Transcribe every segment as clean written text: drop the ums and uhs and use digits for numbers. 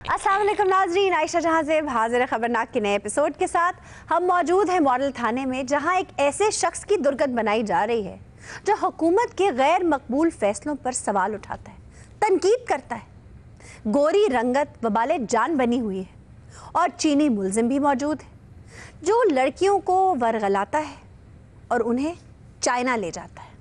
अस्सलाम वालेकुम नाज़रीन, आयशा जहां ज़ेब हाजिर खबरनाक के नए एपिसोड के साथ। हम मौजूद हैं मॉडल थाने में, जहां एक ऐसे शख्स की दुर्गत बनाई जा रही है जो हुकूमत के गैर मकबूल फैसलों पर सवाल उठाता है, तनकीद करता है। गोरी रंगत वबाले जान बनी हुई है और चीनी मुलजिम भी मौजूद है जो लड़कियों को वरगलाता है और उन्हें चाइना ले जाता है।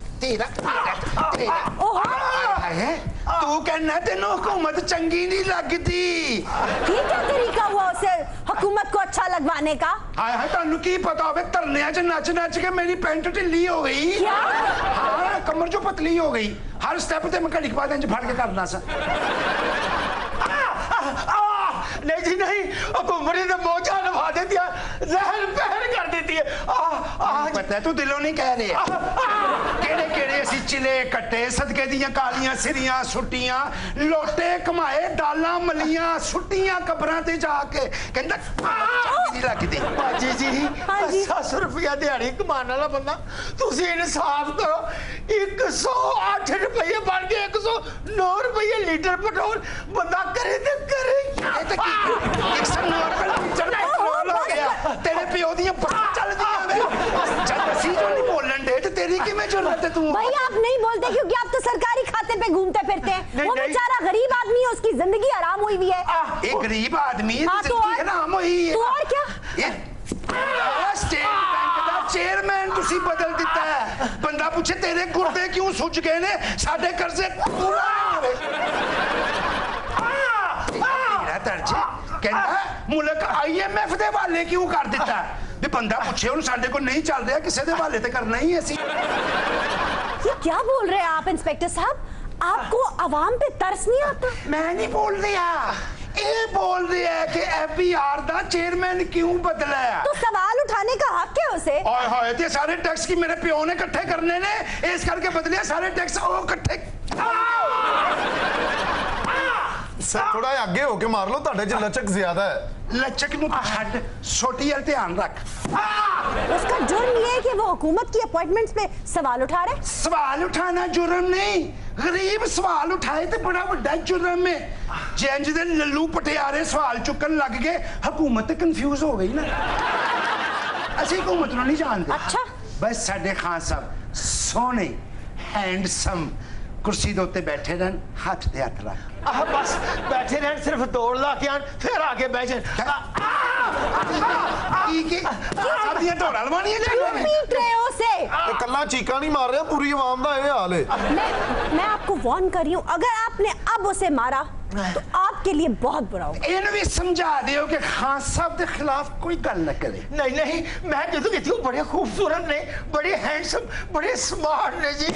तू कहना तेन हुकूमत चंगी नहीं लगती। ये क्या तरीका हुआ उसे हुकूमत को अच्छा लगवाने का? हाय हाय, तुहानू की पता होवे धरने च नच नच के मेरी पैंट ढिल्ली हो गई। क्या? हाँ, कमर जो पतली हो गई। हर स्टेप ते मैं घड़ी के बाद इंज फड़ के करना सा। नहीं जी नहीं, हुकूमत ने मौजा नवा देती है, जहर पहर कर देती है। पता है तू दिलों नहीं कह रहे। केड़े केड़े असी चिले कट्टे, सदके दियां कालियां सिरियां सुट्टियां, लोटे कमाए, दालां मलियां सुट्टियां कबरां ते जाके कहंदा नहीं लगदी। बाजी जी 700 रुपया दिहाड़ी कमाने वाला बंदा, तुसी इंसाफ करो। 108 रुपये बन गए, 109 रुपये लीटर पेट्रोल। बंदा करे ते करे। 109 रुपये हो गया। तेरे प्यो दियां बसां चलदियां वे। जद असी जो नहीं बोलन दे ते तेरी किवें जरूरत है? तू भाई आप नहीं बोलते क्योंकि आप तो सरकारी खाते पे घूमते फिरते हैं। वो बेचारा गरीब आदमी है, उसकी जिंदगी आराम हुई हुई है। एक गरीब आदमी है, हाँ, तो जिंदगी हराम हुई है। तो और क्या? स्टेट बैंक दा चेयरमैन तुसी बदल दिता है। बंदा पूछे तेरे गुर्दे क्यों सुज गए ने, साडे कर्जे पूरा होवे। दर्जे कहता मुल्क IMF दे वाले क्यों कर दिता है? भी बंदा पूछे हुन साडे को नहीं चल रहा, किसी दे वाले ते करना ही ऐसी। ये क्या बोल रहे हैं आप इंस्पेक्टर साहब? आपको आवाम पे तरस नहीं आता? मैं नहीं बोल रहा, ये बोल रहा है कि FBR दा चेयरमैन क्यों बदला है। तो सवाल उठाने का हक है उसे। ओए होए, ते सारे टैक्स की मेरे प्यो ने इकट्ठे करने ने, इस करके बदले सारे टैक्स ओ इकट्ठे। सर थोड़ा आगे होके मार लो, ਤੁਹਾਡੇ ਚ लचक ज्यादा है। लचक ਨੂੰ ਛੱਡ, ਛੋਟੀ ਵਾਲ ਧਿਆਨ ਰੱਖ। उसका जुर्म ये है कि वो हुकूमत की अपॉइंटमेंट्स पे सवाल उठा रहे। सवाल उठाना जुर्म नहीं, गरीब सवाल उठाए तो बड़ा बड़ा जुर्म है। जेंज दे लल्लू पटियारे सवाल चुकन लग गए, हुकूमत कंफ्यूज हो गई ना। असि हुकूमत ਨੂੰ नहीं जानते। अच्छा, बस साडे खान साहब सोहने हैंडसम कुर्सी दे उत्ते बैठे रहन, हाथ ते हाथ रख। बस बैठे रहन, सिर्फ दौड़ ला के आन, फिर आगे बैठ जाए। पीट रहे हो उसे। कल्ला चीका नहीं मार रहे, पूरी आवाम दा ये हाल है। मैं आपको वार्न कर रही हूँ, अगर आपने अब उसे मारा तो आपके लिए बहुत बुरा होगा। इन्हें भी समझा दियो कि खान साहब के खिलाफ कोई गल न करे। नहीं नहीं, मैं जो कहती हूँ बड़े खूबसूरत ने, बड़े हैंडसम, बड़े स्मार्ट ने जी।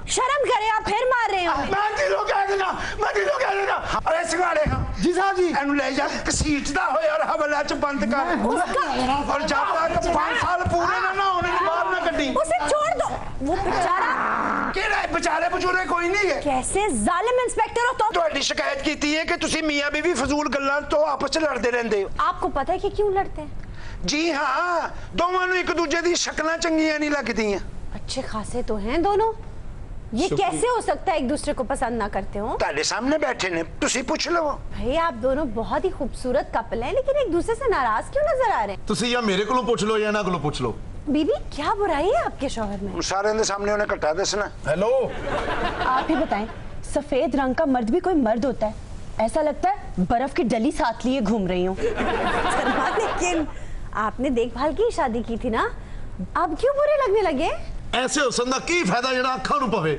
शर्म करे, आप फिर मार रहे हो। मैं दिलों कह देना, मैं दिलों कह देना। अरे सिंगाड़े हाँ जी साहब जी, एनु ले जा घसीटदा होए और हवला च बंद कर। और जब तक 5 साल पूरे ना होने की बात ना कड्डी। उसे छोड़ दो, वो बेचारा। केड़ा बेचारे बचूरे कोई नहीं है। कैसे जालिम इंस्पेक्टर हो तुम? ਤੁਹਾਡੀ शिकायत की है कि तुसी मियां बीवी फजूल गल्लां तो आपस च लड़दे रहंदे हो। आपको पता है कि क्यों लड़ते हैं? जी हाँ, दोवां नूं एक दूजे दी शक्लां चंगियां नहीं लगदियां। अच्छे खासे तो हैं दोनों, ये कैसे हो सकता है एक दूसरे को पसंद ना करते हो? ਤੁਹਾਡੇ सामने बैठे ने, तुसी पूछ लो। भाई आप दोनों बहुत ही खूबसूरत कपल हैं, लेकिन एक दूसरे से नाराज क्यों नजर आ रहे हैं? ਤੁਸੀਂ या मेरे को पूछ लो या ना को पूछ लो। बीबी क्या बुराई है आपके शौहर में? सारे दे सामने उन्हें कट्टा दसना। हेलो, आप ही बताएं, सफेद रंग का मर्द भी कोई मर्द होता है? ऐसा लगता है बर्फ की डली साथ लिए घूम रही हूँ। लेकिन आपने देखभाल की शादी की थी ना, अब क्यों बुरे लगने लगे? ऐसे हुसन दा की फायदा जेड़ा अखां नूं पवे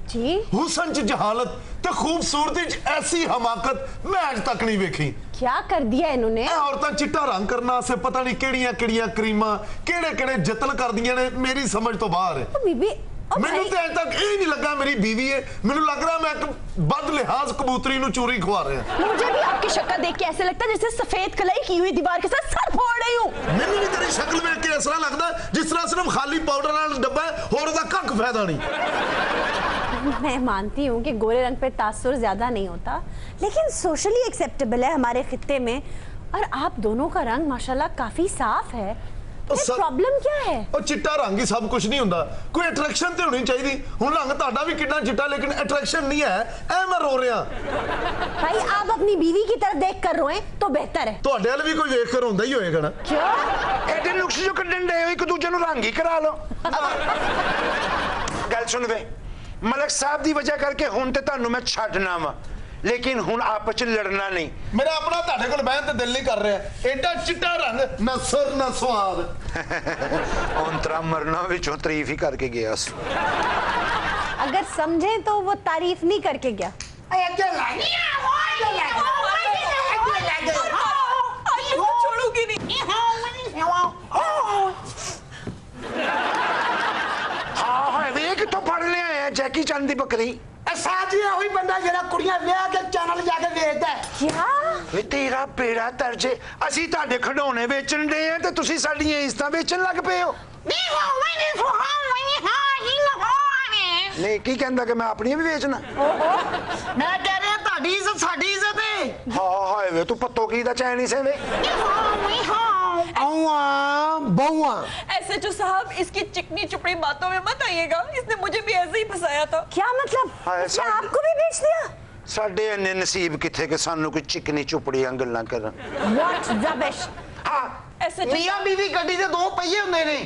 जी। हुसन च जहालत ते खूबसूरती च ऐसी हमाकत मैं आज तक नहीं वेखी। क्या कर दिया इन्होंने? औरतां चिट्टा रंग करना से पता नहीं केड़ियां केड़ियां क्रीमां केड़े केड़े जतन कर दियां ने, मेरी समझ तो बाहर है। बीबी मैनू तो अज तक ये नहीं लगा मेरी बीवी है, मैनू लग रहा मैं एक बद लिहाज कबूतरी नूं चूरी खवा रहा। मुझे भी आपकी शक्ल देख के ऐसे लगता है जैसे सफेद कलाई की हुई दीवार के साथ सर फोड़ रही हूँ। मैनू भी तेरी शक्ल देख के ऐसा लगता जिस तरह सिर्फ खाली पाउडर वाला डब्बा है, होर दा कख फायदा नहीं। मैं मानती हूँ कि गोरे रंग पे तासुर ज्यादा नहीं होता, लेकिन सोशली एक्सेप्टेबल है हमारे खित्ते में, और आप दोनों का रंग माशाल्लाह काफी साफ है। प्रॉब्लम क्या है? और चिट्टा रंग ही सब कुछ नहीं होता, कोई अट्रैक्शन तो होनी चाहिए। हुण रंग तुहाडा भी कितना चिट्टा, लेकिन अट्रैक्शन नहीं है। ऐ मैं रो रहा। भाई आप अपनी बीवी की तरफ देख कर रोएं तो बेहतर है। ਤੁਹਾਡੇ ਵਾਲ ਵੀ ਕੋਈ ਵੇਖ ਕਰ ਹੁੰਦਾ ਹੀ ਹੋਏਗਾ ਨਾ। क्या एडे नुक्स जो कड्डन डे हो एक दूजे ਨੂੰ ਰੰਗ ਹੀ ਕਰਾ ਲਓ। ਗੱਲ ਸੁਣ ਵੇ ਮਲਕ ਸਾਹਿਬ ਦੀ ਵਜ੍ਹਾ ਕਰਕੇ ਹੁਣ ਤੇ ਤੁਹਾਨੂੰ ਮੈਂ ਛੱਡਣਾ ਵਾ ਲੇਕਿਨ ਹੁਣ ਆਪਸ ਚ ਲੜਨਾ ਨਹੀਂ। ਮੇਰਾ ਆਪਣਾ ਤੁਹਾਡੇ ਕੋਲ ਬਹਿਣ ਤੇ ਦਿਲ ਨਹੀਂ ਕਰ ਰਿਹਾ। ਐਡਾ ਚਿੱਟਾ ਰੰਗ ਨਾ ਸੁਰ ਨਾ ਸਵਾਦ। ਹੁਣ ਤਰਾ ਮਰਨਾ ਵਿੱਚੋਂ ਤਾਰੀਫ ਹੀ ਕਰਕੇ ਗਿਆ ਸੀ। अगर समझे तो वो तारीफ नहीं करके गया। छोड़ूंगी नहीं। हाँ हाँ वे कितों फड़ ले आए हैं जैकी चंद दी बकरी। साजी वही बंदा जेड़ा कुड़ियां ब्याह के चैनल जाके वेचदा है। क्या ਵੇ ਤੇਰਾ ਪੇੜਾ ਤਰਜੇ ਅਸੀਂ ਤੁਹਾਡੇ ਖਿਡੌਣੇ ਵੇਚਣ ਦੇ ਆ ਤੇ ਤੁਸੀਂ ਸਾਡੀਆਂ ਇੱਜ਼ਤਾਂ ਵੇਚਣ ਲੱਗ ਪਏ ਹੋ। ਨਹੀਂ ਕੀ ਕਹਿੰਦਾ ਕਿ ਮੈਂ ਆਪਣੀਆਂ ਵੀ ਵੇਚਣਾ। मैं कह रहा ताड़ी इज्जत साडी इज्जत है। ਹਾਂ ਹਾਏ ਵੇ ਤੂੰ ਪੱਤੋ ਕੀ ਦਾ ਚੈਨ ਹੀ ਸੇ ਵੇ। औआ बउआ SHO साहब, इसकी चिकनी चुपड़ी बातों में मत आइएगा। इसने मुझे भी ऐसे ही फंसाया था। क्या मतलब? हाय, इसने साहब। आपको भी बेच दिया? ਸਾਡੇ ਇੰਨੇ ਨਸੀਬ ਕਿੱਥੇ ਕਿ ਸਾਨੂੰ ਕੋਈ ਚਿਕਨੀ ਚੁਪੜੀਆਂ ਗੱਲਾਂ ਕਰਨ। What rubbish? ਹਾਂ SHO मियां बीवी गड्डी दे दो पहिए हुंदे ने।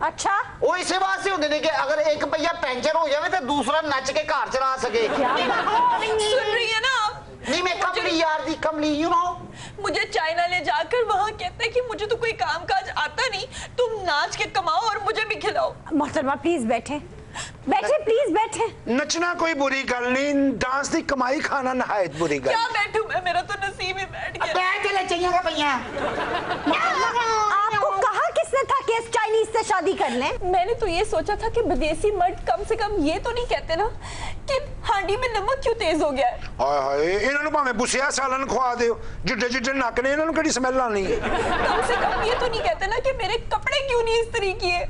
अच्छा ਉਹ ਇਸੇ ਵਾਸਤੇ ਹੁੰਦੇ ਨੇ ਕਿ ਅਗਰ ਇੱਕ ਪਹੀਆ ਪੈਂਚਰ ਹੋ ਜਾਵੇ ਤਾਂ ਦੂਸਰਾ ਨੱਚ ਕੇ ਘਰ ਚਲਾ सके। क्या सुन रही है ना आप? नहीं मैं कमली यार दी कमली यू नो। मुझे चाइना ले जाकर वहाँ कहते हैं कि मुझे तो कोई काम काज आता नहीं, तुम नाच के कमाओ और मुझे भी खिलाओ। मोहतरमा प्लीज बैठे बैठे प्लीज बैठे। नचना कोई बुरी गल नहीं डांस दी कमाई खाना नहायत बुरी गल। क्या बैठूं मैं, मेरा तो नसीब ही बैठ गया। बैठ चले चाहिए भैया। आपको कहा किसने था कि इस चाइनीज से शादी कर लें? मैंने तो ये सोचा था कि विदेशी मर्द कम से कम ये तो नहीं कहते ना कि हांडी में नमक क्यों तेज हो गया है। ਹਾਏ ਹਾਏ ਇਹਨਾਂ ਨੂੰ ਭਾਵੇਂ ਬੁਸਿਆ ਸਾਲਨ ਖਵਾ ਦਿਓ ਜਿੱਡੇ ਜਿੱਡੇ ਨੱਕ ਨੇ ਇਹਨਾਂ ਨੂੰ ਕਿਹੜੀ ਸਮੈਲ ਆਣੀ ਹੈ। कम से कम ये तो नहीं कहते ना कि मेरे कपड़े क्यों नहीं इस्त्री किए।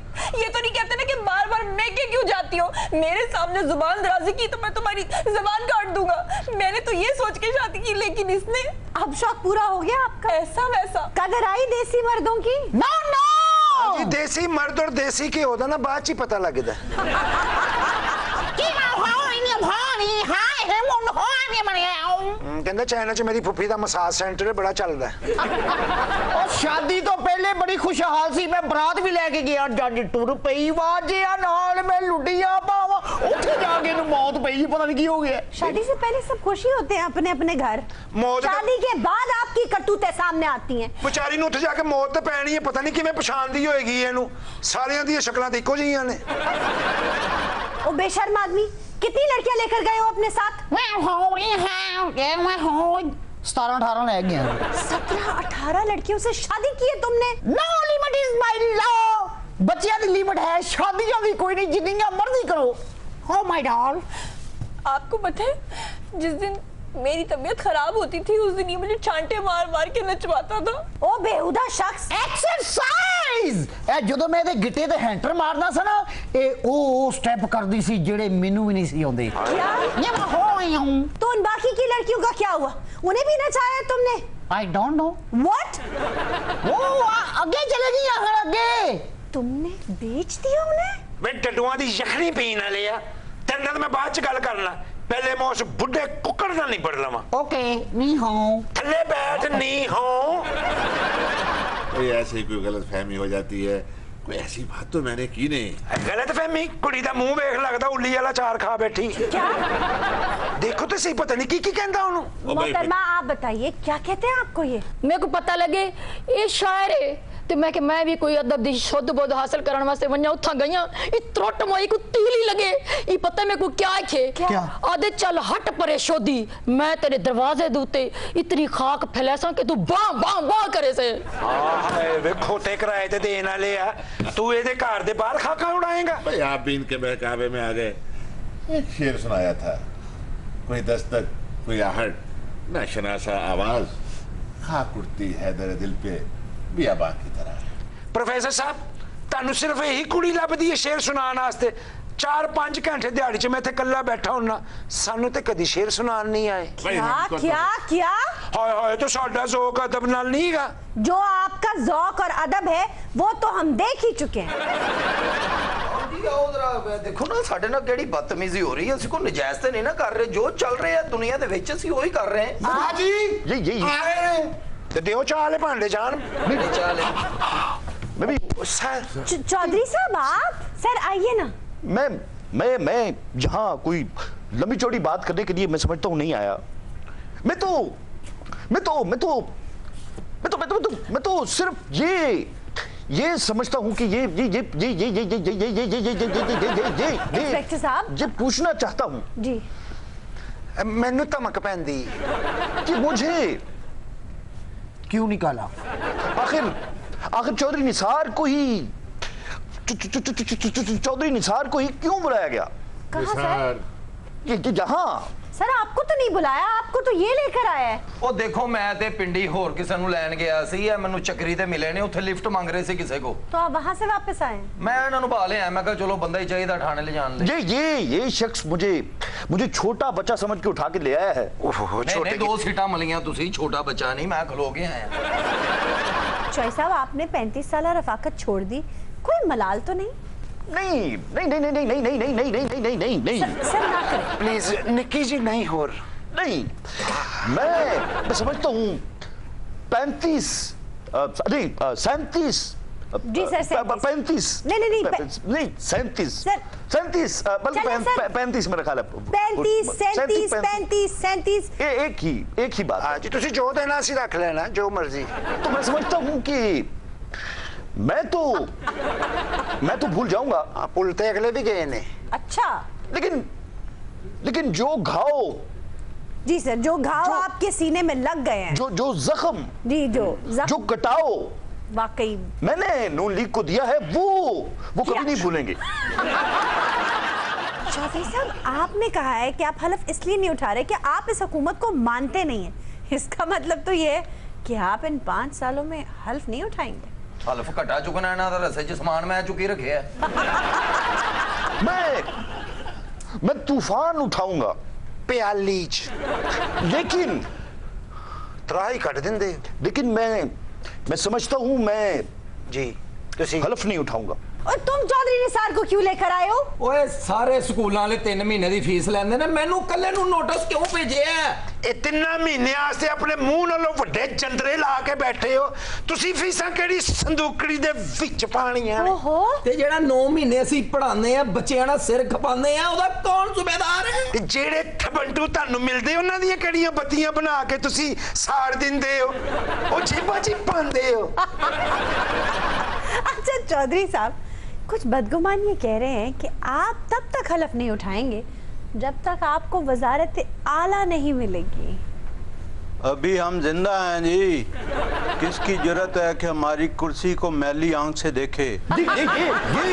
ये तो नहीं कहते ना कि बार बार मैके क्यों जाती हो। मेरे सामने जुबान दराजी की तो मैं तुम्हारी जुबान काट दूंगा। मैंने तो ये सोच के शादी की, लेकिन इसने अब शौक पूरा हो गया आपका? ऐसा वैसा। कदर आई देसी मर्दों की? नो नो ਜੀ ਦੇਸੀ ਮਰਦ ਔਰ ਦੇਸੀ ਘਿਓ ਦਾ ਨਾ ਬਾਅਦ ਚ ਹੀ ਪਤਾ ਲੱਗਦਾ। ਕਹਿੰਦਾ ਚਾਈਨਾ ਚ ਮੇਰੀ ਫੁੱਫੀ ਦਾ ਮਸਾਜ ਸੈਂਟਰ ਬੜਾ ਚੱਲਦਾ। और शादी तो पहले बड़ी खुशहाल सी मैं बरात भी लेके गया जज टुर पई वाजिया नाल मैं लुडिया पावा उठे जाके नु मौत पई पता नहीं की हो गया। शादी से पहले सब खुशी होते हैं अपने अपने घर, मौत का- शादी के बाद आपकी करतूतें सामने आती हैं। ਵਿਚਾਰੀ ਨੂੰ ਉੱਥੇ ਜਾ ਕੇ ਮੌਤ ਤੇ ਪੈਣੀ ਹੈ ਪਤਾ ਨਹੀਂ ਕਿਵੇਂ ਪਛਾਣਦੀ ਹੋਏਗੀ ਇਹਨੂੰ ਸਾਰਿਆਂ ਦੀਆਂ ਸ਼ਕਲਾਂ ਤੇ ਇੱਕੋ ਜਿਹੀਆਂ ਨੇ। ओ बेशर्म आदमी, कितनी लड़कियां लेकर गए हो अपने साथ? 17-18 ले गया। 17-18 लड़कियों से शादी की है तुमने? No limit is my law. बच्चियां दी लिमिट है, शादियां दी कोई नहीं, जितनी मर्जी करो। Oh my doll. आपको पता है जिस दिन मेरी तबीयत खराब होती थी उस दिन ये मुझे चांटे मार मार के नचवाता था। ओ बेहुदा शख्स, एक्सरसाइज ए ਜਦੋਂ ਮੈਂ ਇਹਦੇ ਗਿੱਟੇ ਤੇ ਹੈਂਟਰ ਮਾਰਦਾ ਸੀ ਨਾ ਇਹ ਉਹ ਸਟੈਪ ਕਰਦੀ ਸੀ ਜਿਹੜੇ ਮੈਨੂੰ ਵੀ ਨਹੀਂ ਸੀ ਆਉਂਦੇ। क्या? ये मैं हो आई हूं। तो उन बाकी की लड़कियों का क्या हुआ? उन्हें भी नचाया तुमने? I don't know. What? वो आगे चले गई आखिर आगे। तुमने बेच दिया उन्हें? ਵੇ ਡੱਡੂਆਂ ਦੀ ਯਖਣੀ ਪੀਣ ਵਾਲੇ ਆ ਤੇਰੇ ਨਾਲ ਮੈਂ ਬਾਅਦ ਚ ਗੱਲ ਕਰਨਾ ਪਹਿਲੇ ਮੈਂ ਉਸ ਬੁੱਢੇ ਕੁੱਕੜ ਨਾਲ ਨਹੀਂ ਪੜ ਲਵਾਂ। ओके नी हो। ਥੱਲੇ ਬੈਠ ਨਹੀਂ ਹੋ। कोई ऐसे ही कोई गलत फहमी हो जाती है, कोई ऐसी बात तो मैंने की नहीं। गलत फहमी कुड़ी ਦਾ ਮੂੰਹ ਵੇਖ ਲੱਗਦਾ ਉੱਲੀ ਵਾਲਾ ਚਾਰ ਖਾ ਬੈਠੀ। क्या? ਦੇਖੋ ਤੇ ਸਹੀ ਪਤਾ ਨਹੀਂ ਕੀ ਕਹਿੰਦਾ ਉਹਨੂੰ। ओ भाई, मोहतरमा आप बताइए क्या कहते हैं आपको ये? मेरे को पता लगे ये शायर है तो मैं भी कोई अदब दी शुद्ध बोध हासिल करने वास्ते वन्या उठा गईया ये त्रोट मोई को तीली लगे ये पता मेरे को क्या खे क्या? आधे चल हट परे शोधी मैं तेरे दरवाजे दूते इतनी खाक फैलासा कि तू बां बां बां करे से। ਆਹ ਵੇਖੋ ਤੇ ਕਿਰਾਏ ਤੇ ਦੇਣ ਵਾਲੇ ਆ ਤੂੰ ਇਹਦੇ ਘਰ ਦੇ ਬਾਹਰ ਖਾਕਾ ਉਡਾਏਗਾ। भाई आप भी इनके बहकावे में आ गए। एक शेर सुनाया था, कोई दस्तक कोई आहट ना शनासा आवाज खाक उठती है दर दिल पे बियाबा की तरह। ਪ੍ਰੋਫੈਸਰ ਸਾਹਿਬ ਤੁਹਾਨੂੰ ਸਿਰਫ ਇਹੀ ਕੁੜੀ ਲੱਭਦੀ ਹੈ ਸ਼ੇਰ ਸੁਣਾਉਣ ਵਾਸਤੇ 4-5 ਘੰਟੇ ਦਿਹਾੜੀ 'ਚ ਮੈਂ ਇੱਥੇ ਇਕੱਲਾ ਬੈਠਾ ਹੁੰਨਾ ਸਾਨੂੰ ਤੇ ਕਦੀ ਸ਼ੇਰ ਸੁਣਾਉਣ नहीं आए। भाई क्या हमको तो- क्या क्या? ਹਾਏ ਹਾਏ तो ਸਾਡਾ ਜ਼ੋਕ ਅਦਬ ਨਾਲ नहीं ਹੈਗਾ। जो आपका ज़ौक और अदब है वो तो हम देख ही चुके हैं। आओ जरा देखो ना साडे नाल केड़ी बदतमीजी हो रही है ਅਸੀਂ ਕੋਈ ਨਜਾਇਜ਼ ਤੇ ਨਹੀਂ ਨਾ ਕਰ ਰਹੇ ਜੋ ਚੱਲ ਰਿਹਾ ਹੈ ਦੁਨੀਆ ਦੇ ਵਿੱਚ ਅਸੀਂ ਉਹੀ ਕਰ ਰਹੇ ਹਾਂ हाजी ये आ रहे हैं ते दियो चाले भांडे जान ਨਹੀਂ ਚਾਲੇ मैं भी सर चौधरी साहब आप सर आइए ना। मैं यहाँ कोई लंबी चौड़ी बात करने के लिए मैं समझता हूँ नहीं आया। मैं तो सिर्फ ये समझता हूँ कि इंस्पेक्टर साहब ये पूछना चाहता हूँ जी मैनू धमक पैंदी कि मुझे क्यों निकाला आखिर चौधरी निसार को ही क्यों बुलाया गया? कहाँ सर? कि जहाँ सर आपको तो नहीं बुलाया, आपको तो ये लेकर आया है। ਉਹ ਦੇਖੋ ਮੈਂ ਤੇ ਪਿੰਡੀ ਹੋਰ ਕਿਸੇ ਨੂੰ ਲੈਣ ਗਿਆ ਸੀ ਇਹ ਮੈਨੂੰ ਚੱਕਰੀ ਤੇ ਮਿਲੇ ਨੇ ਉੱਥੇ ਲਿਫਟ ਮੰਗ ਰਹੇ ਸੀ ਕਿਸੇ ਕੋ तो आप वहाँ से वापस आए? ਮੈਂ ਇਹਨਾਂ ਨੂੰ ਭਾ ਲਿਆ ਮੈਂ ਕਿਹਾ ਚਲੋ ਬੰਦਾ ਹੀ ਚਾਹੀਦਾ ਠਾਣੇ ਲੈ ਜਾਣ ਲਈ ये शख्स मुझे छोटा बच्चा समझ के उठा के ले आया है। नहीं नहीं 2 सीटां मिलियां तुसी छोटा बच्चा नहीं मैं खलो के आया चौधरी साहब आपने 35 साल रफाकत छोड़ दी, कोई मलाल तो नहीं? नहीं सर ना करें। प्लीज निक्की जी नहीं हो नहीं मैं समझता हूँ 37 जी सर 35 नहीं 37 सर 37 बल्कि 35 मेरा ख्याल है 35 एक ही बात हाँ जी तुसी जो देना सी रख लेना जो मर्जी तो मैं समझता हूँ कि मैं तो भूल जाऊंगा पुलते अगले भी गए ने अच्छा लेकिन जो घाव जी सर जो घाव आपके सीने में लग गए हैं जो जख्म जी जो कटाव वाकई मैंने नून लीग को दिया है वो कभी नहीं भूलेंगे। चौधरी साहब आपने कहा है कि आप हलफ इसलिए नहीं उठा रहे कि आप इस हुकूमत को मानते नहीं हैं, इसका मतलब तो ये है कि आप इन 5 सालों में हल्फ नहीं उठाएंगे। हल्फ घटा चुकना है ना तो रसे च समान मैं चुकी रखे है मैं तूफान उठाऊंगा प्याली लेकिन त्राही कट देंदे लेकिन मैं समझता हूं मैं जी तुसी हल्फ नहीं उठाऊंगा। और तुम चौधरी निसार को क्यों लेकर आए हो? ओए सारे स्कूल वाले 3 महीने की फीस लेंदे ने मैनू कल्ले नु नोटिस क्यों भेजे है? ਇਹ 3 ਮਹੀਨੇ ਵਾਸਤੇ ਆਪਣੇ ਮੂੰਹ ਨਾਲੋਂ ਵੱਡੇ ਚੰਦਰੇ ਲਾ ਕੇ ਬੈਠੇ ਹੋ ਤੁਸੀਂ ਫੀਸਾਂ ਕਿਹੜੀ ਸੰਦੂਕੜੀ ਦੇ ਵਿੱਚ ਪਾਣੀਆਂ ਨੇ ओहो ਤੇ ਜਿਹੜਾ 9 ਮਹੀਨੇ ਅਸੀਂ ਪੜਾਉਂਦੇ ਆ ਬੱਚਿਆਂ ਦਾ ਸਿਰ ਖਪਾਉਂਦੇ ਆ ਉਹਦਾ ਕੌਣ ਜ਼ਿੰਮੇਦਾਰ ਹੈ? ਤੇ ਜਿਹੜੇ ਥਬੰਟੂ ਤੁਹਾਨੂੰ ਮਿਲਦੇ ਉਹਨਾਂ ਦੀਆਂ ਕਿਹੜੀਆਂ ਬੱਤੀਆਂ ਬਣਾ ਕੇ ਤੁਸੀਂ ਸਾੜ ਦਿੰਦੇ ਹੋ ਉਹ ਜੇਬਾਂ 'ਚ ਪਾਉਂਦੇ ਹੋ अच्छा चौधरी साहब कुछ बदगुमान ये कह रहे हैं कि आप तब तक हलफ नहीं उठाएंगे जब तक आपको वजारत आला नहीं मिलेगी। अभी हम जिंदा हैं जी, किसकी जरूरत है कि हमारी कुर्सी को मैली आंख से देखे? ये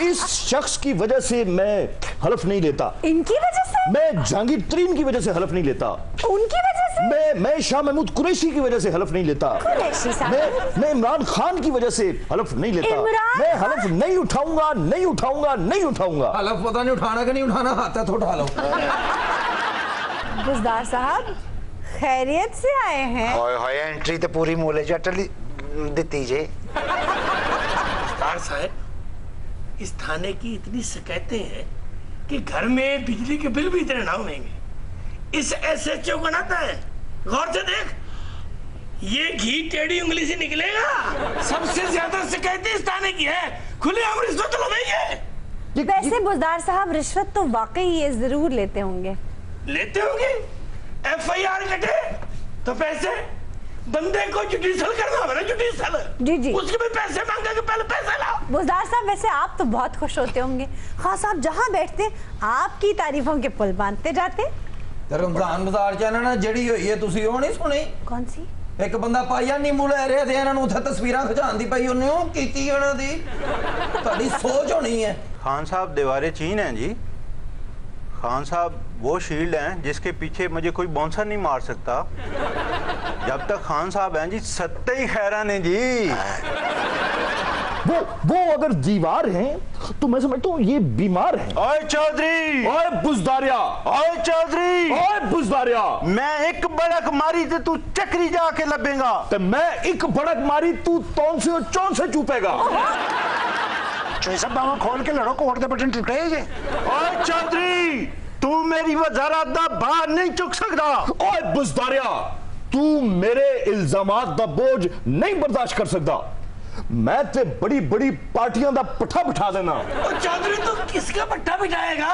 इस शख्स की वजह से मैं हलफ नहीं लेता। इनकी वजह से? मैं जहांगीर तरीन की वजह से हलफ नहीं लेता। उनकी वजह से? मैं शाह महमूद कुरैशी की वजह से हलफ नहीं लेता। कुरैशी साहब मैं इमरान खान की वजह से हलफ नहीं लेता। मैं हलफ नहीं उठाऊंगा नहीं उठाऊंगा नहीं उठाऊंगा। हलफ पता नहीं उठाना कि नहीं उठाना, हाथ है तो उठा लो। बुजदार साहब खैरियत से आए हैं? होए होए एंट्री तो पूरी मोले जटली देती जे सरदार साहब इस थाने की इतनी शिकायतें हैं कि घर में बिजली के बिल भी इतने ना होंगे। इस SHO को नाता है, गौर से देख ये घी टेढ़ी उंगली से निकलेगा। सबसे ज्यादा शिकायतें इस थाने की है, खुलेआम रिश्वत लगेंगे। वैसे बुजदार साहब रिश्वत तो वाकई ये जरूर लेते होंगे। लेते होंगे? FIR कटे तो पैसे बंदे को जुडिशल करना होगा ना, जुडिशल जी उसके भी पैसे मांगे कि पहले पैसे लाओ। बुजदार साहब वैसे आप तो बहुत खुश होते होंगे, खास आप जहाँ बैठते आपकी तारीफों के पुल बांधते जाते। रमजान बाजार च ना जड़ी हुई है तुसी ਉਹ ਨਹੀਂ ਸੁਣੀ? कौन सी? ਇੱਕ ਬੰਦਾ ਪਾਇਆ ਨੀਂਬੂ ਲੈ ਰਿਹਾ ਤੇ ਇਹਨਾਂ ਨੂੰ ਉੱਥੇ ਤਸਵੀਰਾਂ ਖਿਚਾਉਣ ਦੀ ਪਈ ਉਹਨੇ ਉਹ ਕੀਤੀ ਉਹਨਾਂ ਦੀ ਤੁਹਾਡੀ ਸੋਚ ਹੋਣੀ ਹੈ। खान साहब दीवारें चीन हैं जी। खान साहब वो शील्ड हैं जिसके पीछे मुझे कोई बाउंसर नहीं मार सकता। जब तक खान साहब हैं जी सत्ते ही खैरान हैं जी। वो अगर दीवार हैं तो मैं समझता हूँ ये बीमार हैं। ओए चौधरी, ओए बुजदारिया, ओए चौधरी, ओए बुजदारिया, मैं एक बड़क मारी तो तू चक्री जाके लबेगा तो मैं एक बड़क मारी तू तौन से और चौन से चूपेगा। चोई सब बावा खोल के लड़ो, कोर्ट के बटन टुटे जे। ओए चौधरी, तू मेरी वजारत दा बाहर नहीं चुक सकदा। ओए बुज़दारिया, तू मेरे इल्जामात दा बोझ नहीं बर्दाश्त कर सकदा। मैं ते बड़ी बड़ी पार्टियां दा पट्ठा बिठा देना। ओ चौधरी, तू किसका पट्टा बिठाएगा?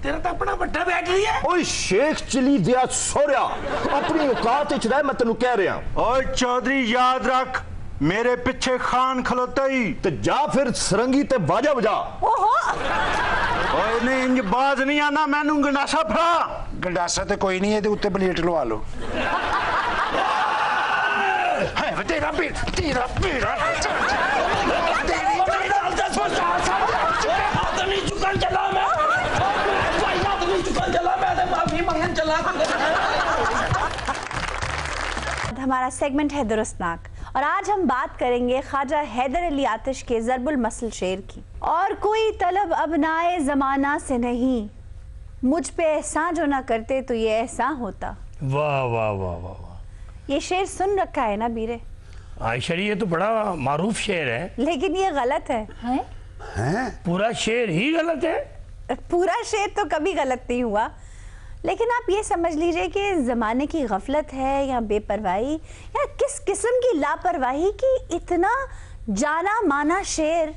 तेरा तो अपना पट्टा बैठ रही है। ओए शेख चिली दिया सोरिया, अपनी औकात विच रह, मैं तेनू कह रहा। ओए चौधरी, याद रख मेरे पीछे खान खलोता ही ते जा फिर सरंगी ते बाजा बजा। ओहो, ओए नहीं, इंज बाज नहीं आना, मैनू गंडासा फड़ा। गंडासा ते कोई नहीं है, उत्ते प्लेट लवा लो। है तेरा पीर, तेरा पीर। हाथ नहीं चुका चला मैं, हाथ नहीं चुका चला मैं, तो माफी मांगने चला। हमारा सेगमेंट है दुरुस्तनाक और आज हम बात करेंगे ख्वाजा हैदर अली आतिश के ज़रबुल मसल शेर की। और कोई तलब अबनाए ज़माना से नहीं, मुझ पे एहसान जो ना करते तो ये एहसान होता। वाह वाह वाह वाह, ये शेर सुन रखा है ना बीरे? आयशा, ये तो बड़ा मारूफ शेर है, लेकिन ये गलत है। हैं? पूरा शेर ही गलत है। पूरा शेर तो कभी गलत नहीं हुआ, लेकिन आप ये समझ लीजिए कि ज़माने की गफलत है या बेपरवाही या किस किस्म की लापरवाही कि इतना जाना माना शेर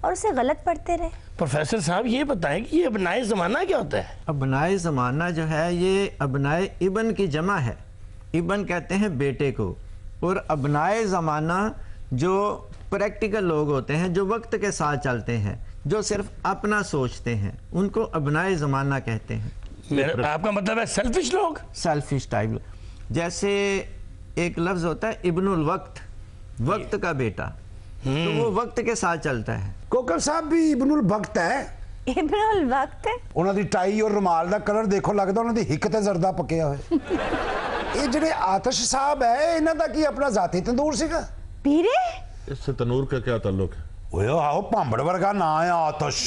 और उसे गलत पढ़ते रहे। प्रोफेसर साहब, ये बताएं कि ये अबनाए ज़माना क्या होता है? अबनाए ज़माना जो है, ये अबनाए इबन की जमा है। इबन कहते हैं बेटे को, और अबनाए ज़माना जो प्रैक्टिकल लोग होते हैं, जो वक्त के साथ चलते हैं, जो सिर्फ अपना सोचते हैं, उनको अबनाए ज़माना कहते हैं। आपका मतलब है सेल्फिश लोग? Selfish type. जैसे एक लफ्ज़ होता है इब्नुल वक्त, वक्त का बेटा, तो वो वक्त के साथ चलता है। कोकर साहब भी इब्नुल वक्त है। इब्नुल वक्त? ਉਹਨਾਂ ਦੀ ਟਾਈ ਔਰ ਰੁਮਾਲ ਦਾ ਕਲਰ ਦੇਖੋ, ਲੱਗਦਾ ਉਹਨਾਂ ਦੀ ਹਿੱਕ ਤੇ ਜ਼ਰਦਾ ਪੱਕਿਆ ਹੋਇਆ। ਇਹ ਜਿਹੜੇ ਆਤਿਸ਼ ਸਾਹਿਬ ਹੈ, ਇਹਨਾਂ ਦਾ ਕੀ ਆਪਣਾ ਜ਼ਾਤੀ ਤੰਦੂਰ ਸੀਗਾ? बीरे? इससे तनूर का क्या ताल्लुक है? ਓਏ ਆਹੋ, ਭਾਂਬੜ ਵਰਗਾ ਨਾਂ ਹੈ ਆਤਿਸ਼।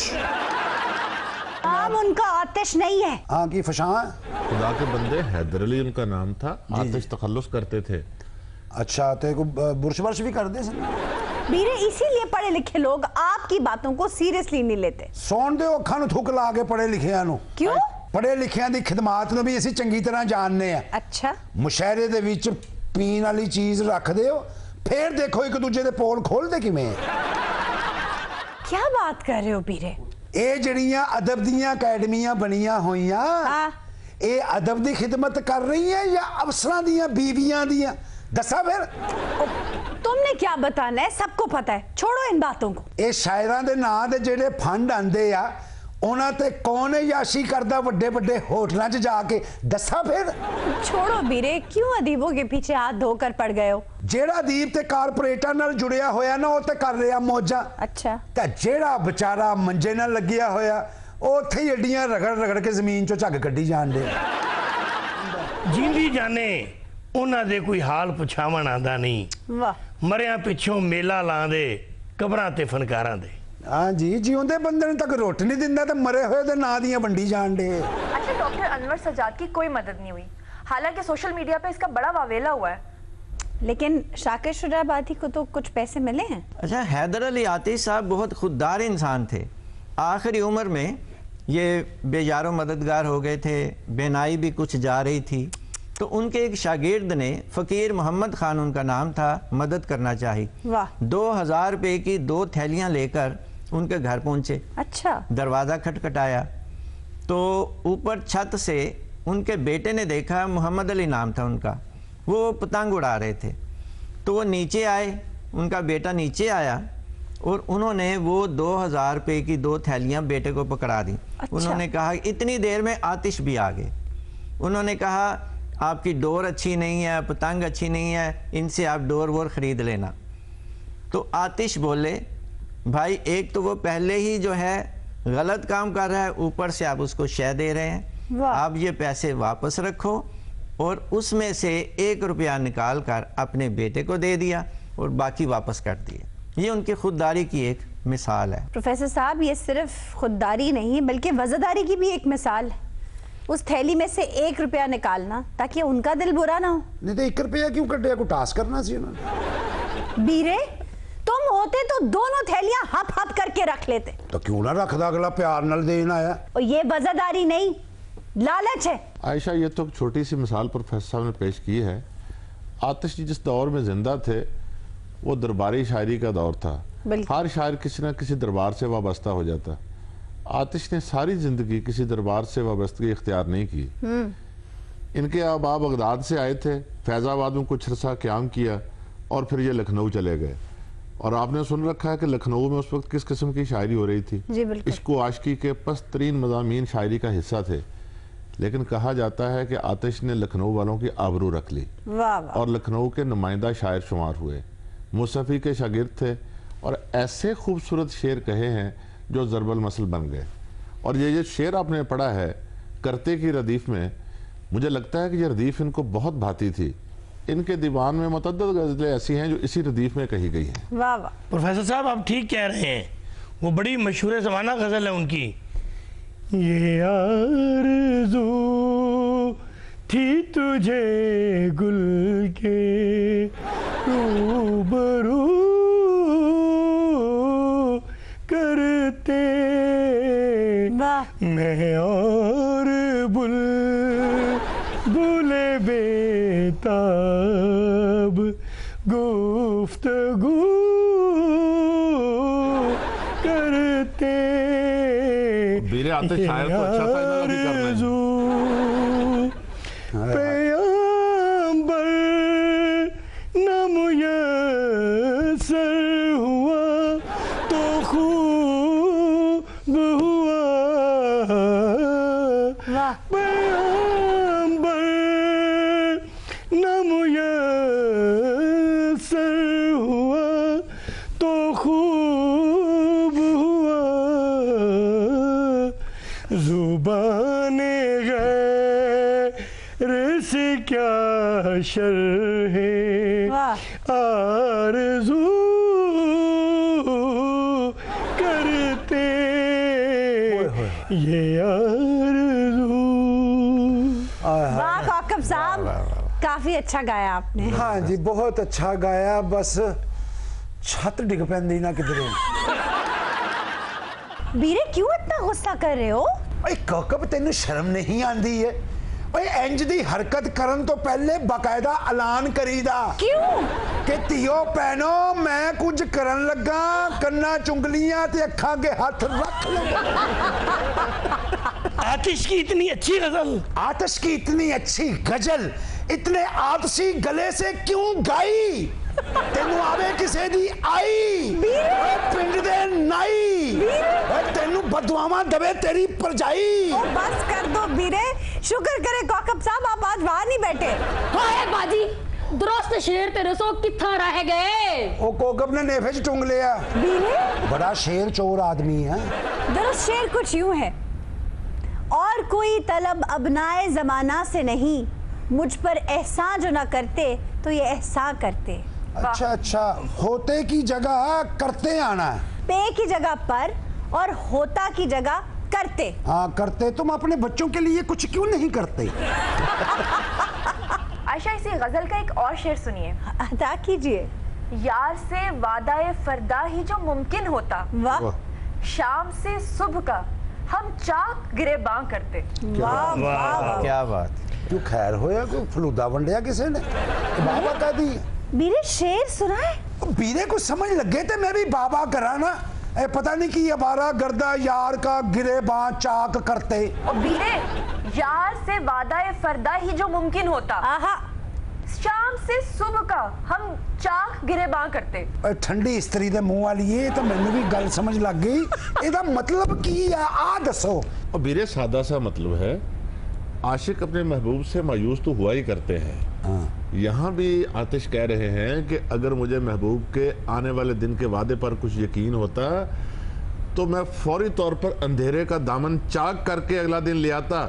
नाम उनका आतिश नहीं है। हाँ, की फशां? खुदा के बंदे, हैदर अली उनका नाम था, आतिश तखल्लुस करते थे। अच्छा, तो को बुरश वर्श भी कर दे सन। बीरे, इसीलिए पढ़े लिखे लोग आपकी बातों को सीरियसली नहीं लेते। सौन दे अखां नूं थुक ला के पढ़े लिखियां नूं। क्यों? पढ़े लिखियां दी खिदमात नूं भी असीं चंगी तरह जानने आ। अच्छा, मुशायरे दे विच पीण वाली चीज रख दिओ, फिर देखो एक दूजे दे पोल खोलदे किवें। क्या बात कर रहे हो बीरे? ਇਹ ਜਿਹੜੀਆਂ ਅਦਬ ਦੀਆਂ ਅਕੈਡਮੀਆਂ ਬਣੀਆਂ ਹੋਈਆਂ, ਇਹ ਅਦਬ ਦੀ ਖਿਦਮਤ ਕਰ ਰਹੀ ਹੈ ਜਾਂ ਅਫਸਰਾਂ ਦੀਆਂ ਬੀਵੀਆਂ ਦੀਆਂ? ਦੱਸਾਂ ਫਿਰ? तुमने क्या बताना है, सबको पता है, छोड़ो इन बातों को। ਇਹ ਸ਼ਾਇਰਾਂ ਦੇ ਨਾਂ ਦੇ ਜਿਹੜੇ ਫੰਡ ਆਂਦੇ ਆ, ਉਹਨਾਂ ਤੇ ਕੌਣ ਯਾਸ਼ੀ ਕਰਦਾ ਵੱਡੇ ਵੱਡੇ ਹੋਟਲਾਂ 'ਚ ਜਾ ਕੇ? ਦੱਸਾਂ ਫਿਰ? छोड़ो बीरे, क्यों अदीबों के पीछे हाथ धोकर पड़ गए हो? ਜਿਹੜਾ ਅਦੀਬ ਤੇ ਕਾਰਪੋਰੇਟਾਂ ਨਾਲ ਜੁੜਿਆ ਹੋਇਆ ਨਾ, ਉਹ ਤੇ ਕਰ ਰਿਹਾ ਮੌਜਾਂ। अच्छा, ਤੇ ਜਿਹੜਾ ਵਿਚਾਰਾ ਮੰਜੇ ਨਾਲ ਲੱਗਿਆ ਹੋਇਆ, ਉਹ ਉੱਥੇ ਹੀ ਅੱਡੀਆਂ ਰਗੜ ਰਗੜ ਕੇ ਜ਼ਮੀਨ 'ਚੋਂ ਝੱਗ ਕੱਢੀ ਜਾਣ ਦੇ। ਜਿੰਦੀ ਜਾਣੇ ਉਹਨਾਂ ਦੇ ਕੋਈ ਹਾਲ ਪੁੱਛਾਵਣ ਆਂਦਾ ਨਹੀਂ। वाह। ਮਰਿਆਂ ਪਿੱਛੋਂ ਮੇਲਾ ਲਾਉਂਦੇ ਕਬਰਾਂ ਤੇ ਫਨਕਾਰਾਂ ਦੇ। हाँ जी, जिਉਂਦੇ ਬੰਦੇ ਨੂੰ ਤੱਕ ਰੋਟੀ ਨਹੀਂ ਦਿੰਦਾ ਤੇ ਮਰੇ ਹੋਏ ਦੇ ਨਾਂ ਦੀਆਂ ਵੰਡੀ ਜਾਣ ਦੇ। अच्छा, डॉक्टर अनवर सजाद की कोई मदद नहीं हुई, हालांकि सोशल मीडिया पे इसका बड़ा वावेला हुआ है। लेकिन शाकिर शुराबादी को तो कुछ पैसे मिले हैं। अच्छा, हैदर अली आतिश साहब बहुत खुददार इंसान थे। आखिरी उम्र में ये बेयारो मददगार हो गए थे, बेनाई भी कुछ जा रही थी, तो उनके एक शागिर्द ने, फ़कीर मोहम्मद खान उनका नाम था, मदद करना चाहिए। वाह। 2000 रुपये की 2 थैलियाँ लेकर उनके घर पहुँचे। अच्छा। दरवाज़ा खटखटाया तो ऊपर छत से उनके बेटे ने देखा, मोहम्मद अली नाम था उनका, वो पतंग उड़ा रहे थे, तो वो नीचे आए, उनका बेटा नीचे आया और उन्होंने वो 2000 रुपये की 2 थैलियाँ बेटे को पकड़ा दी। अच्छा। उन्होंने कहा, इतनी देर में आतिश भी आ गए। उन्होंने कहा, आपकी डोर अच्छी नहीं है, पतंग अच्छी नहीं है, इनसे आप डोर वोर ख़रीद लेना। तो आतिश बोले, भाई एक तो वो पहले ही जो है गलत काम कर रहा है, ऊपर से आप उसको शय दे रहे हैं, आप ये पैसे वापस रखो। और उसमें से 1 रुपया निकाल कर अपने बेटे को दे दिया और बाकी वापस कर दिए। ये उनकी खुददारी की एक मिसाल है। प्रोफेसर साहब, ये सिर्फ खुददारी नहीं बल्कि वज़ादारी की भी एक मिसाल है। उस थैली में से 1 रुपया निकालना ताकि उनका दिल बुरा ना हो। नहीं तो 1 रुपया क्यों कटे? को टास्क करना सी उन्होंने। बीरे, तुम होते तो दोनों थैलियां हप हप करके रख लेते। तो क्यों ना रखदा, अगला प्यार नाल देन आया। और ये वज़ादारी नहीं, लालच है। आयशा, ये तो छोटी सी मिसाल प्रोफेसर साहब ने पेश की है। आतिश जी जिस दौर में जिंदा थे वो दरबारी शायरी का दौर था। हर शायर किसी न किसी दरबार से वाबस्ता हो जाता। आतिश ने सारी जिंदगी किसी दरबार से वाबस्तगी इख्तियार नहीं की। इनके आबा बगदाद से आए थे, फैजाबाद में कुछ अरसा क़याम किया और फिर ये लखनऊ चले गए। और आपने सुन रखा है कि लखनऊ में उस वक्त किस किस्म की शायरी हो रही थी। इश्क व आशिकी के पस्त तरीन मज़ामीन शायरी का हिस्सा थे। लेकिन कहा जाता है कि आतिश ने लखनऊ वालों की आबरू रख ली और लखनऊ के नुमाइंदा शायर शुमार हुए। मुसफ़ी के शागिर्द थे और ऐसे खूबसूरत शेर कहे हैं जो ज़रबल मसल बन गए। और ये शेर आपने पढ़ा है करते की रदीफ में, मुझे लगता है कि ये रदीफ इनको बहुत भाती थी। इनके दीवान में मुतअद्दिद गज़लें ऐसी हैं जो इसी रदीफ में कही गई हैं। वाह वाह। प्रोफेसर साहब आप ठीक कह रहे हैं, वो बड़ी मशहूर ज़माना गज़ल है उनकी। ये आरज़ू थी तुझे गुल के रूबरू करते मैं और बुलबुले बेताब गुफ्तगू करते। बीरे आते शायर तो अच्छा था, इन्होंने भी करना है। पैगंबर न मुयस्सर हुआ तो खूब हुआ। पैगंबर न मुयस्सर हुआ तो खूब हुआ। ज़ुबाने गैर से क्या शर है आरज़ू करते ये आरज़ू। वाह कौकब साहब, काफी अच्छा गाया आपने। हाँ जी, बहुत अच्छा गाया, बस छत डिग पैंदी ना किधरे। बीरे क्यों इतना गुस्सा कर रहे हो? ओए कौकब, तेनू शर्म नहीं आंदी है? ओए इंज दी हरकत करन तो पहले बाकायदा ऐलान करीदा। क्यों? कि तियो पैनो मैं कुछ करन लगा, कन्ना चुंगलियां ते अखां के हाथ रख लगा। आतिश की इतनी अच्छी गजल, आतिश की इतनी अच्छी गजल इतने आतशी गले से क्यों गाई? तेनू आवे किसे दी आई? पिंड दे नाई। तेनू बदुआवां दबे तेरी परजाई। बस कर दो बीरे, शुक्र करे कौकब साहब आप आज बाहर नहीं बैठे। हाय बाजी, दुरुस्त शेर तेरे सो किथा रह गए? ओ कौकब ने नेफे च टुंग लिया। बीरे बड़ा शेर चोर आदमी है। दुरुस्त शेर कुछ यूं है, और कोई तलब अबनाए जमाना से नहीं, मुझ पर एहसान जो ना करते तो ये एहसान करते। अच्छा अच्छा, होते की जगह करते आना है। पे की जगह पर और होता की जगह करते। हाँ करते। तुम अपने बच्चों के लिए कुछ क्यों नहीं करते? आयशा, इसी गजल का एक और शेर सुनिए। अदा कीजिए। यार से वादाए फरदा ही जो मुमकिन होता, वाह। शाम से सुबह का हम चाक गिरेबां करते। वाह वाह, क्या बात। क्यों खैर होया, कोई फलूदा वंडिया किसी ने? बाबा कह दी। बीरे शेर सुनाए। बीरे को समझ लगे थे मैं भी बाबा करा ना। ए पता नहीं कि अबारा गर्दा यार का गिरेबां चाक करते। और बीरे, यार से वादाए फरदा ही जो मुमकिन होता, आहा, शाम से सुबह का हम चाक गिरेबां करते। ठंडी स्त्री दे मुंह वाली ये तो मैंने भी गल समझ लग गई। ਇਹਦਾ मतलब की है आ दसो। और बीरे सादा सा मतलब है, आशिक अपने महबूब से मायूस तो हुआ ही करते हैं। यहाँ भी आतिश कह रहे हैं कि अगर मुझे महबूब के आने वाले दिन के वादे पर कुछ यकीन होता तो मैं फौरी तौर पर अंधेरे का दामन चाक करके अगला दिन ले आता,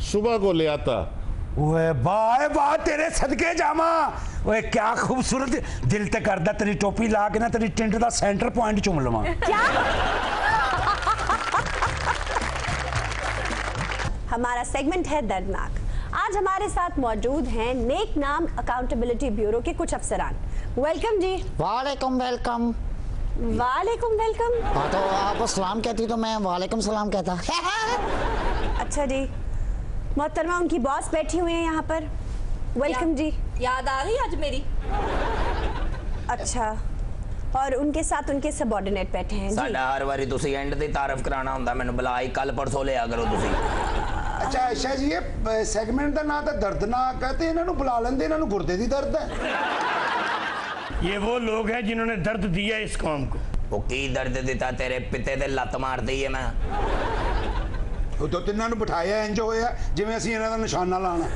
सुबह को ले आता। ओए वाह वाह, तेरे सदके जामा। ओए क्या खूबसूरत, दिल ते करदा तेरी टोपी ला के ना तेरी टिंट दा सेंटर पॉइंट चुम लवां। क्या? हमारा सेगमेंट है दर्दनाक। आज हमारे साथ मौजूद हैं नेक नाम अकाउंटेबिलिटी ब्यूरो के कुछ अफसरान। वेलकम जी। वालेकुम वेलकम। वालेकुम वेलकम। हाँ, तो आप सलाम कहती तो मैं वालेकुम सलाम कहता। अच्छा जी, मोहतरमा उनकी बॉस बैठी हुई है यहाँ पर। वेलकम जी। याद आ गई आज मेरी? अच्छा, और उनके साथ उनके सबऑर्डिनेट बैठे हैं जी। साडा हर वारी तुसी एंड दी तारीफ कराना हुंदा, मैनू बुलाई कल परसों लिया करो तुसी। अच्छा आयशा जी, ये सेगमेंट का नाम तो दर्दनाक है, तो इन्होंने बुला लेंदे, इन्होंने गुर्दे की दर्द है। ये वो लोग हैं जिन्होंने दर्द दिया इस कौम को। वो की दर्द दिता तेरे पिते दे लत मार दी है मैं। तो तिन्हों बिठाया इंज होया जिवें असीं इन्हां दा निशाना लाना।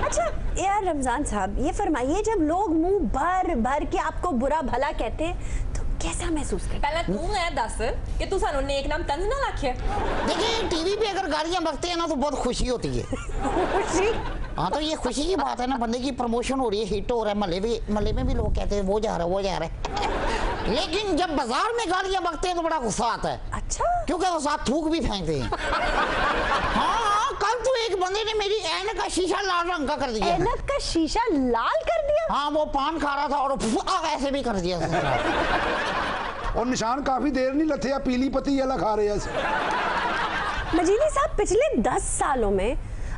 अच्छा यार रमजान साहब, ये फरमाइए, जब लोग मुंह भर भर के आपको बुरा भला कहते हैं तो कैसा महसूस करते? पहले तू है दस कि तू सानू नेक नाम तंज ना रखे। देखिए टीवी पे अगर गालियां बकते हैं ना तो बहुत खुशी होती है। खुशी? हाँ, तो ये खुशी की बात है ना, बंदे की प्रमोशन हो रही है, हिट हो रहा है, महल्ले में भी लोग कहते हैं वो जा रहा है वो जा रहा है। लेकिन जब बाजार में गालियां बकते हैं तो बड़ा गुस्सा आता है। अच्छा, क्योंकि वो साथ थूक भी फेंकते हैं। हाँ, कल तो एक बंदे ने मेरी ऐनक का शीशा लाल रंग का कर दिया। ऐनक का शीशा लाल कर दिया? हाँ, वो पान खा रहा था और ऐसे भी कर दिया। और निशान काफी देर नहीं लथे, पीली पत्ती वाला खा रहे हैं। मजीदी साहब, पिछले 10 सालों में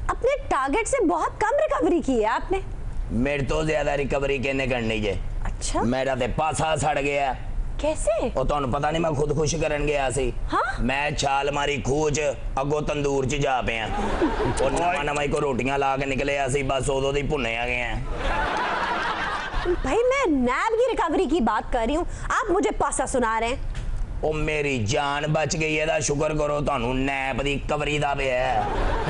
अपने टारगेट से बहुत कम रिकवरी की है आपने। मेरे तो ज्यादा रिकवरी कहने करनी जे। अच्छा, मेरा ते पासा सड़ गया। कैसे? ਉਹ ਤੁਹਾਨੂੰ ਪਤਾ ਨਹੀਂ ਮੈਂ ਖੁਦਕੁਸ਼ ਕਰਨ ਗਿਆ ਸੀ। ਹਾਂ, ਮੈਂ ਛਾਲ ਮਾਰੀ ਖੂਹ 'ਚ, ਅੱਗੋਂ ਤੰਦੂਰ 'ਚ ਜਾ ਪਿਆ। ਉਹ ਨਵਾਂ ਹੀ ਕੋ ਰੋਟੀਆਂ ਲਾ ਕੇ ਨਿਕਲਿਆ ਸੀ, ਬਸ ਉਦੋਂ ਦੀ ਭੁੰਨੇ ਆ ਗਏ ਆ। भाई मैं नैब की रिकवरी की बात कर रही हूँ, आप मुझे पासा सुना रहे हैं। ਉਹ ਮੇਰੀ ਜਾਨ ਬਚ ਗਈ, ਇਹਦਾ ਸ਼ੁਕਰ ਕਰੋ ਤੁਹਾਨੂੰ ਨੈਪ ਦੀ ਰਿਕਵਰੀ ਦਾ ਪਿਆ।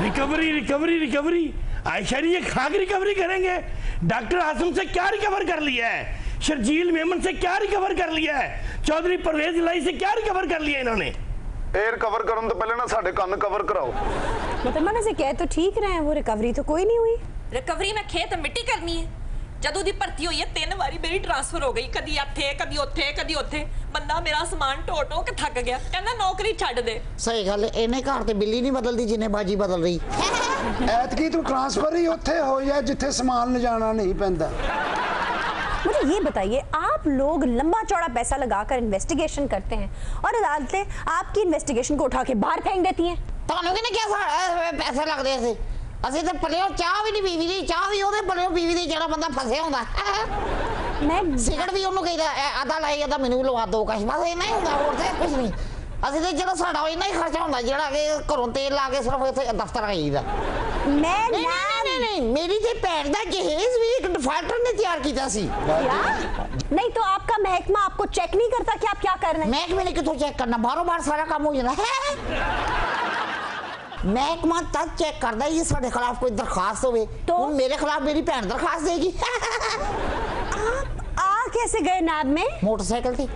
रिकवरी रिकवरी रिकवरी आयशा जी, ये खाक रिकवरी करेंगे? डॉक्टर आसम से क्या रिकवर कर लिया है? शर्जील मेमन से क्या रिकवर कर लिया है? चौधरी परवेज लाई से क्या रिकवर कर लिया इन्होंने? एयर कवर करने तो पहले ना साढ़े कान कवर कराओ। मतलब से कह तो ठीक रहे हैं, वो रिकवरी तो कोई नहीं हुई। रिकवरी में खेत मिट्टी करनी है। ਜਦੋਂ ਦੀ ਭਰਤੀ ਹੋਈ ਹੈ 3 ਵਾਰੀ ਮੇਰੀ ਟ੍ਰਾਂਸਫਰ ਹੋ ਗਈ, ਕਦੀ ਇੱਥੇ ਕਦੀ ਉੱਥੇ। ਬੰਦਾ ਮੇਰਾ ਸਮਾਨ ਢੋ ਢੋ ਕੇ ਥੱਕ ਗਿਆ, ਕਹਿੰਦਾ ਨੌਕਰੀ ਛੱਡ ਦੇ। ਸਹੀ ਗੱਲ, ਇਹਨੇ ਘਰ ਤੇ ਬਿੱਲੀ ਨਹੀਂ ਬਦਲਦੀ ਜਿੰਨੇ ਬਾਜੀ ਬਦਲ ਰਹੀ। ਐਤਕੀ ਤੂੰ ट्रांसफर ही ਉੱਥੇ ਹੋ ਜਾ ਜਿੱਥੇ ਸਮਾਨ ਲਿਜਾਣਾ नहीं ਪੈਂਦਾ। मुझे ये बताइए, आप लोग लंबा चौड़ा पैसा लगाकर इन्वेस्टिगेशन करते हैं और अदालतें आपकी इन्वेस्टिगेशन को उठा के बाहर फेंक देती हैं। ਤੁਹਾਨੂੰ ਕਿਹਨੇ ਕਿਹਾ ਪੈਸੇ ਲੱਗਦੇ ਸੀ? ਅਸੀਂ ਤਾਂ ਪਲਿਓ ਚਾਹ ਵੀ ਨਹੀਂ ਪੀਵੀ ਦੀ, ਚਾਹ ਵੀ ਉਹਦੇ ਪਲਿਓ ਪੀਵੀ ਦੀ ਜਿਹੜਾ ਬੰਦਾ ਫਸਿਆ ਹੁੰਦਾ। ਮੈਂ ਸਿਗਰਟ ਵੀ ਉਹਨੂੰ ਕਹੀਦਾ ਆਦਾ ਲਾਈ ਆਦਾ ਮੈਨੂੰ ਲਵਾ ਦੋ ਕੁਛ, ਬਸ ਇੰਨਾ ਹੀ ਹੁੰਦਾ, ਹੋਰ ਤੇ ਕੁਝ ਨਹੀਂ। ਅਸੀਂ ਤਾਂ ਜਿਹੜਾ ਸਾਡਾ ਇੰਨਾ ਹੀ ਖਰਚਾ ਹੁੰਦਾ ਜਿਹੜਾ ਕਿ ਘਰੋਂ ਤੇਲ ਲਾ ਕੇ ਸਿਰਫ ਇੱਥੇ ਦਫ਼ਤਰ ਆਈਦਾ। नहीं, मेरी ते भैन दा जहेज भी एक डिफाल्टर ने तैयार किया सी। नहीं तो आपका महकमा आपको चेक नहीं करता कि आप क्या कर रहे हैं? महकमे ने कितों चेक करना, बारों बार सारा काम हो जाना है। महकमा तब चेक करता है ये साढ़े खिलाफ कोई दरखास्त होवे तो मेरे खिलाफ मेरी भैन दरखास्त देगी। आप आ कैसे गए नैब में? मोटरसाइकिल थी।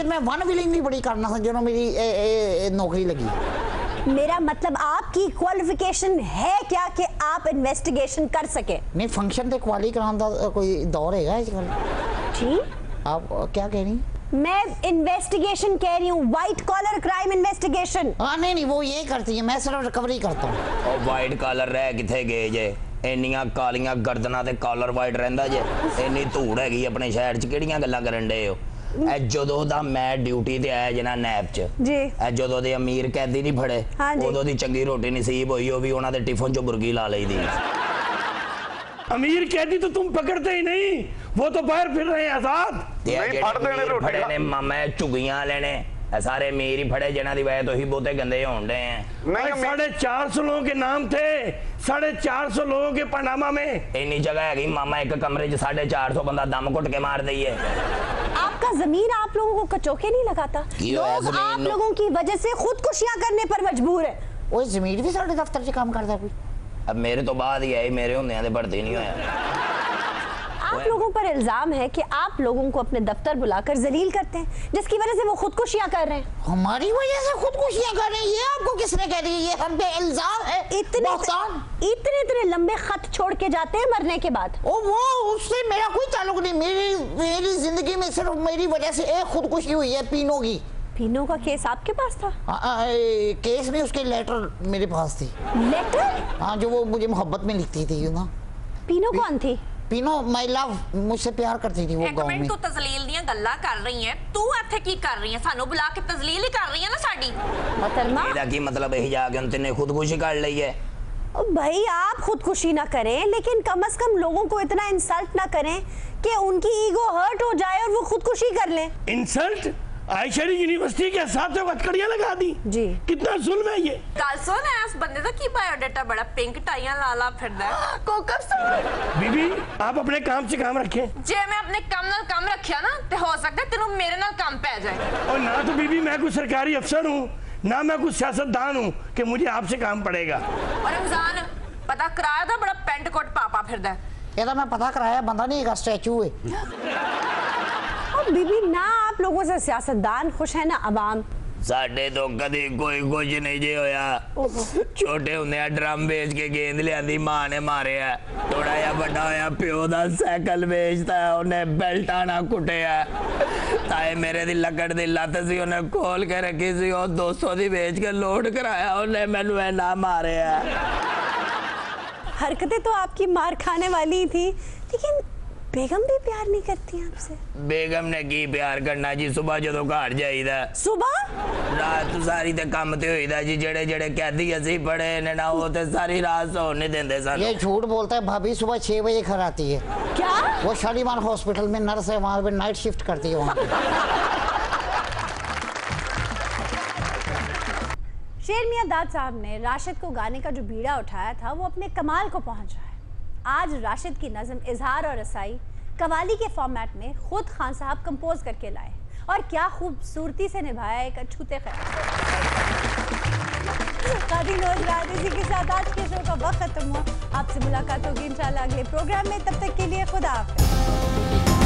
मैं वन व्हीलिंग भी बड़ी करना था जो मेरी नौकरी लगी। मेरा मतलब आपकी क्वालिफिकेशन है क्या कि आप इन्वेस्टिगेशन कर सके? नहीं, फंक्शन ते क्वाली कराने दा कोई दौर है आजकल। ठीक, आप क्या कह रही? मैं इन्वेस्टिगेशन कह रही हूँ, व्हाइट कॉलर क्राइम इन्वेस्टिगेशन। हाँ नहीं, वो ये करती है, मैं सिर्फ रिकवरी करता हूँ। और व्हाइट कॉलर रह किथे गए जे? ਇੰਨੀਆਂ ਕਾਲੀਆਂ ਗਰਦਨਾਂ ਤੇ ਕਾਲਰ ਵਾਈਟ ਰਹਿੰਦਾ ਜੇ, ਇੰਨੀ ਧੂੜ ਹੈਗੀ ਆਪਣੇ ਸ਼ਹਿਰ 'ਚ, ਕਿਹੜੀਆਂ ਗੱਲਾਂ ਕਰਨ ਡੇ ਹੋ? ਇਹ ਜਦੋਂ ਦਾ ਮੈਂ ਡਿਊਟੀ ਤੇ ਆਇਆ ਜਨਾ ਨੈਬ 'ਚ ਜੀ, ਇਹ ਜਦੋਂ ਦੇ ਅਮੀਰ ਕੈਦੀ ਨਹੀਂ ਫੜੇ ਉਦੋਂ ਦੀ ਚੰਗੀ ਰੋਟੀ ਨਸੀਬ ਹੋਈ, ਉਹ ਵੀ ਉਹਨਾਂ ਦੇ ਟਿਫਨ 'ਚ ਬੁਰਗੀ ਲਾ ਲਈਦੀ। अमीर कैदी तो तुम पकड़ते ही नहीं, वो तो बाहर फिर रहे हैं आजाद। नहीं फड़ते ने रोटी फड़े ने मामा चुगियां लेने, सारे अमीर ही फड़े जिन्हां दी वजह तो ही बहुते गंदे होण डे हैं। 450 लोगों के नाम थे, 450 लोगों के पनामा में। इन्नी जगह हैगी मामा, एक कमरे 'च 450 बंदा दम घुट के मार दईए। आपका जमीर आप लोगों को कचौके नहीं लगाता? लोग आप लोगों की वजह से खुदकुशियां करने पर मजबूर है। वो जमीर भी साढ़े दफ्तर 'च काम करता कोई? अब मेरे तो बाद ही आई, मेरे होंदे ते बढ़ती नहीं होया। आप लोगों पर इल्जाम है कि आप लोगों को अपने दफ्तर बुलाकर जलील करते हैं, जिसकी वजह से वो खुदकुशियां कर रहे हैं। हमारी वजह से खुदकुशियां कर रहे हैं, ये आपको किसने कह दी? ये हम पे इल्जाम है। इतने लंबे खत छोड़ के जाते हैं मरने के बाद। ओ वो उससे मेरा कोई ताल्लुक नहीं। मेरी जिंदगी में सिर्फ मेरी वजह से एक खुदकुशी हुई है, पीनो की। पीनो का केस आपके पास था? केस नहीं, उसके लेटर मेरे पास थी। लेटर? हाँ, जो वो मुझे मोहब्बत में लिखती थी ना। पीनो कौन थी? पीनो माय लव मुझसे प्यार करती थी वो गांव में। तू तजलील ਦੀਆਂ ਗੱਲਾਂ ਕਰ ਰਹੀ ਹੈ ਤੂੰ ਇੱਥੇ ਕੀ ਕਰ ਰਹੀ ਹੈ ਸਾਨੂੰ ਬੁਲਾ ਕੇ ਤਜਲੀਲ ਹੀ ਕਰ ਰਹੀ ਹੈ ना ਸਾਡੀ मोहतरमा ਇਹਦਾ ਕੀ ਮਤਲਬ ਇਹ ਜਾ ਕੇ ਉਹਨੇ ਤੈਨੇ ਖੁਦਕੁਸ਼ੀ ਕਰ ਲਈ ਹੈ भाई आप खुदकुशी ना करें लेकिन कम से कम लोगों को इतना इंसल्ट ना करें कि उनकी ईगो हर्ट हो जाए और वो खुदकुशी कर लें। इंसल्ट? आयशा यूनिवर्सिटी के साथ हथकड़ियां लगा दी जी। कितना जुल्म है ये। ਗੱਲ ਸੁਣ ਇਸ ਬੰਦੇ ਦਾ ਕੀ ਬਾਇਓਡਾਟਾ ਬੜਾ ਪਿੰਕ ਟਾਈਆਂ ਲਾ ਫਿਰਦਾ ਕੋਕਰ बीबी आप अपने काम से काम रखें। ਜੇ ਮੈਂ ਆਪਣੇ ਕੰਮ ਨਾਲ ਕੰਮ ਰੱਖਿਆ ਨਾ ਤੇ ਹੋ ਸਕਦਾ ਤੈਨੂੰ ਮੇਰੇ ਨਾਲ ਕੰਮ ਪੈ ਜਾਏ। और ना तो बीबी मैं कोई सरकारी अफसर हूँ ना मैं कुछ सियासतदान हूँ कि मुझे आपसे काम पड़ेगा। और रमजान पता कराया था बड़ा पेंट कोट पापा फिरदा ये तो मैं पता कराया बंदा नहीं है स्टैचू है। और बीबी ना आप लोगों से सियासतदान खुश है ना अवाम। ਸਾਡੇ ਤੋਂ ਕਦੇ ਕੋਈ ਕੁਝ ਨਹੀਂ ਜੇ ਹੋਇਆ ਛੋਟੇ ਹੁੰਦੇ ਆ ਡਰਮ ਵੇਚ ਕੇ ਗੇਂਦ ਲਿਆਂਦੀ ਮਾਂ ਨੇ ਮਾਰਿਆ ਥੋੜਾ ਜਿਹਾ ਵੱਡਾ ਹੋਇਆ ਪਿਓ ਦਾ ਸਾਈਕਲ ਵੇਚਦਾ ਉਹਨੇ ਬੈਲਟਾਂ ਨਾਲ ਕੁੱਟਿਆ ਤਾਏ ਮੇਰੇ ਦੀ ਲੱਕੜ ਦੀ ਲੱਤ ਸੀ ਉਹਨੇ ਖੋਲ ਕੇ ਰੱਖੀ ਸੀ ਉਹ 200 ਦੀ ਵੇਚ ਕੇ ਲੋਡ ਕਰਾਇਆ ਉਹਨੇ ਮੈਨੂੰ ਇਹ ਨਾ ਮਾਰਿਆ हरकतें तो आपकी मार खाने वाली थी लेकिन बेगम भी प्यार नहीं करती आपसे। बेगम ने की प्यार करना जी सुबह जो घर जाईदा सुबह रात तो सारी ते काम ते होईदा जी जेड़े जेड़े कैदी असी पड़े ने ना वो ते सारी रात सो नहीं देंदे सन। ये झूठ बोलता है भाभी सुबह 6 बजे घर आती है। क्या? वो शालीमार हॉस्पिटल में नर्स है वहाँ पे नाइट शिफ्ट करती है वहाँ शेर मियां दाद साहब ने राशिद को गाने का जो बीड़ा उठाया था वो अपने कमाल को पहुंच रहा है। आज राशिद की नज़म इजहार और रसाई कवाली के फॉर्मेट में खुद खान साहब कंपोज करके लाए और क्या खूबसूरती से निभाया एक अछूते इसी के साथ आज के शो का वक्त खत्म हुआ। आपसे मुलाकात होगी इंशाल्लाह अगले प्रोग्राम में, तब तक के लिए खुदा हाफिज़।